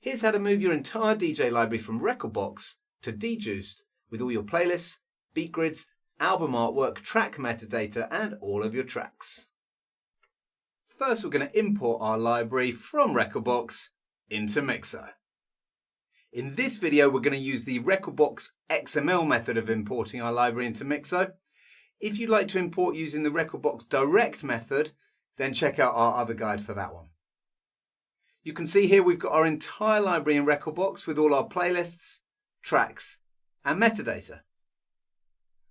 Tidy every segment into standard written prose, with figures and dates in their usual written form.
Here's how to move your entire DJ library from Rekordbox to dJuiced with all your playlists, beat grids, album artwork, track metadata and all of your tracks. First we're going to import our library from Rekordbox into Mixo. In this video we're going to use the Rekordbox XML method of importing our library into Mixo. If you'd like to import using the Rekordbox Direct method, then check out our other guide for that one. You can see here we've got our entire library in Rekordbox with all our playlists, tracks and metadata.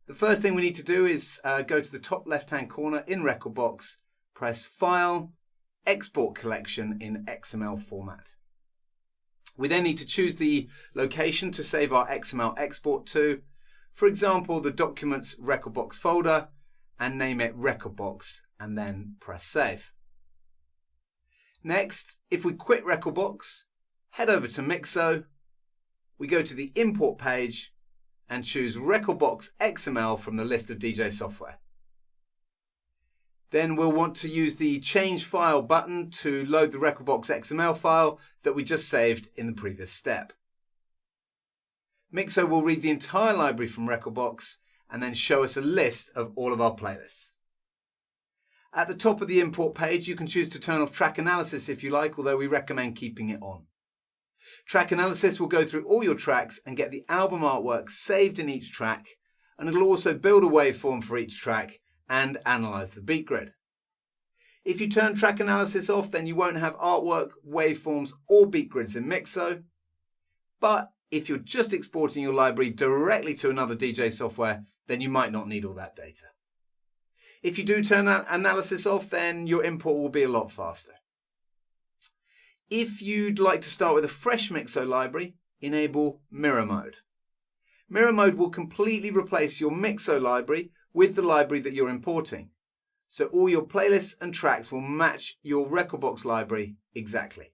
The first thing we need to do is go to the top left hand corner in Rekordbox, press File, Export Collection in XML format. We then need to choose the location to save our XML export to, for example the Documents Rekordbox folder, and name it Rekordbox and then press Save. Next, if we quit Rekordbox, head over to Mixo, we go to the import page and choose Rekordbox XML from the list of DJ software. Then we'll want to use the Change File button to load the Rekordbox XML file that we just saved in the previous step. Mixo will read the entire library from Rekordbox and then show us a list of all of our playlists. At the top of the import page you can choose to turn off track analysis if you like, although we recommend keeping it on. Track analysis will go through all your tracks and get the album artwork saved in each track, and it'll also build a waveform for each track and analyze the beat grid. If you turn track analysis off, then you won't have artwork, waveforms or beat grids in Mixo. But if you're just exporting your library directly to another DJ software, then you might not need all that data. If you do turn that analysis off, then your import will be a lot faster. If you'd like to start with a fresh Mixo library, enable Mirror Mode. Mirror Mode will completely replace your Mixo library with the library that you're importing. So all your playlists and tracks will match your Rekordbox library exactly.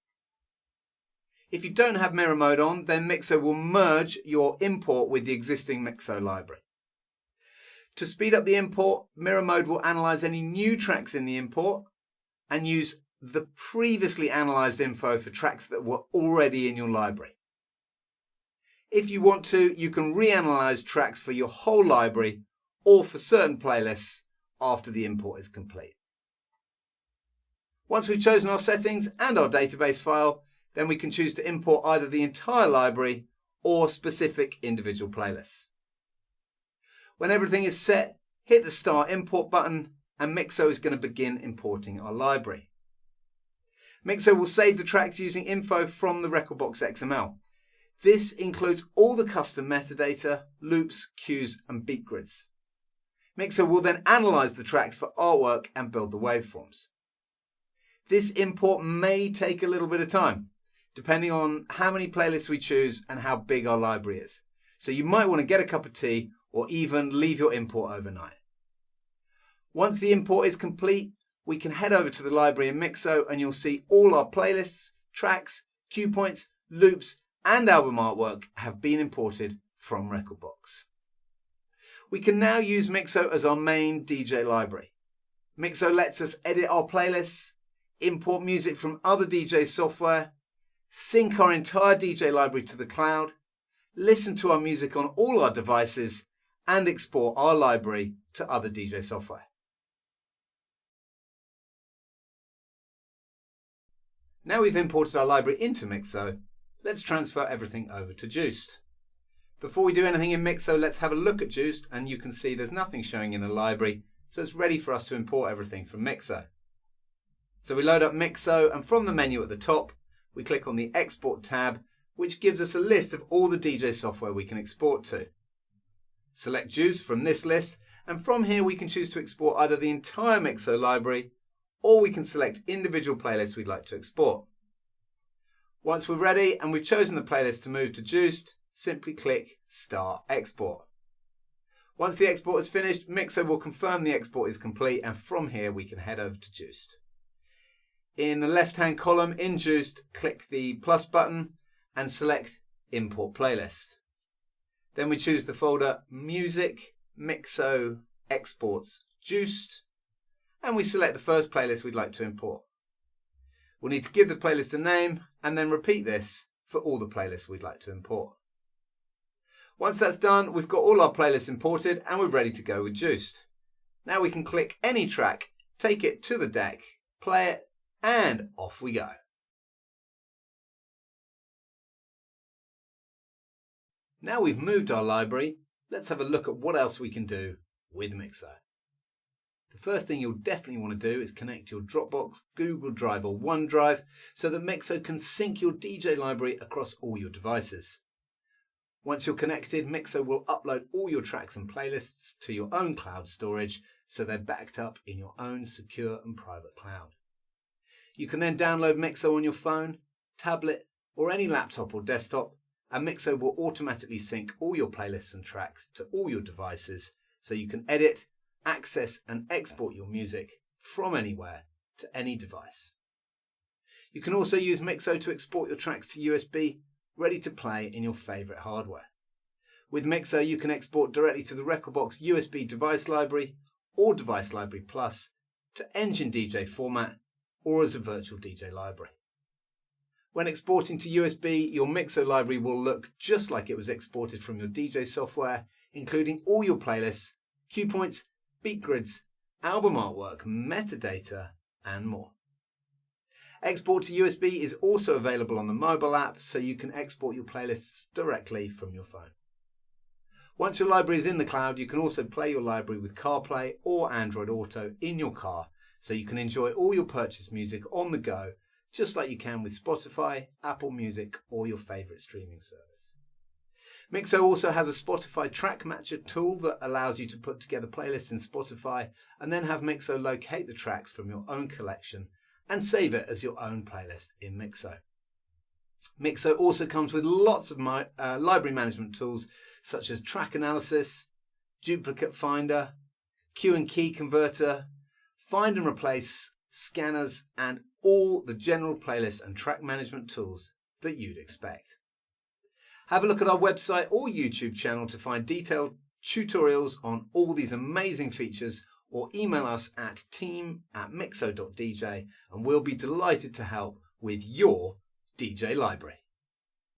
If you don't have Mirror Mode on, then Mixo will merge your import with the existing Mixo library. To speed up the import, Mirror Mode will analyze any new tracks in the import and use the previously analyzed info for tracks that were already in your library. If you want to, you can reanalyze tracks for your whole library or for certain playlists after the import is complete. Once we've chosen our settings and our database file, then we can choose to import either the entire library or specific individual playlists. When everything is set, hit the Start Import button and Mixo is going to begin importing our library. Mixo will save the tracks using info from the Rekordbox XML. This includes all the custom metadata, loops, cues and beat grids. Mixo will then analyze the tracks for artwork and build the waveforms. This import may take a little bit of time, depending on how many playlists we choose and how big our library is. So you might want to get a cup of tea or even leave your import overnight. Once the import is complete, we can head over to the library in Mixo and you'll see all our playlists, tracks, cue points, loops and album artwork have been imported from Rekordbox. We can now use Mixo as our main DJ library. Mixo lets us edit our playlists, import music from other DJ software, sync our entire DJ library to the cloud, listen to our music on all our devices, and export our library to other DJ software. Now we've imported our library into Mixo, let's transfer everything over to Juiced. Before we do anything in Mixo, let's have a look at Juiced, and you can see there's nothing showing in the library, so it's ready for us to import everything from Mixo. So we load up Mixo, and from the menu at the top, we click on the Export tab, which gives us a list of all the DJ software we can export to. Select Juiced from this list, and from here we can choose to export either the entire Mixo library, or we can select individual playlists we'd like to export. Once we're ready and we've chosen the playlist to move to Juiced, simply click Start Export. Once the export is finished, Mixo will confirm the export is complete, and from here we can head over to Juiced. In the left-hand column in Juiced, click the plus button and select Import Playlist. Then we choose the folder Music, Mixo, Exports, Juiced, and we select the first playlist we'd like to import. We'll need to give the playlist a name and then repeat this for all the playlists we'd like to import. Once that's done, we've got all our playlists imported and we're ready to go with Juiced. Now we can click any track, take it to the deck, play it, and off we go. Now we've moved our library, let's have a look at what else we can do with Mixo. The first thing you'll definitely want to do is connect your Dropbox, Google Drive or OneDrive so that Mixo can sync your DJ library across all your devices. Once you're connected, Mixo will upload all your tracks and playlists to your own cloud storage so they're backed up in your own secure and private cloud. You can then download Mixo on your phone, tablet or any laptop or desktop, and Mixo will automatically sync all your playlists and tracks to all your devices so you can edit, access and export your music from anywhere to any device. You can also use Mixo to export your tracks to USB, ready to play in your favourite hardware. With Mixo you can export directly to the Rekordbox USB device library or Device Library Plus, to Engine DJ format or as a virtual DJ library. When exporting to USB, your Mixo library will look just like it was exported from your DJ software, including all your playlists, cue points, beat grids, album artwork, metadata, and more. Export to USB is also available on the mobile app, so you can export your playlists directly from your phone. Once your library is in the cloud, you can also play your library with CarPlay or Android Auto in your car, so you can enjoy all your purchased music on the go, just like you can with Spotify, Apple Music, or your favourite streaming service. Mixo also has a Spotify Track Matcher tool that allows you to put together playlists in Spotify and then have Mixo locate the tracks from your own collection and save it as your own playlist in Mixo. Mixo also comes with lots of library management tools such as Track Analysis, Duplicate Finder, Cue and Key Converter, Find and Replace, Scanners, and all the general playlist and track management tools that you'd expect. Have a look at our website or YouTube channel to find detailed tutorials on all these amazing features, or email us at team@mixo.dj and we'll be delighted to help with your DJ library.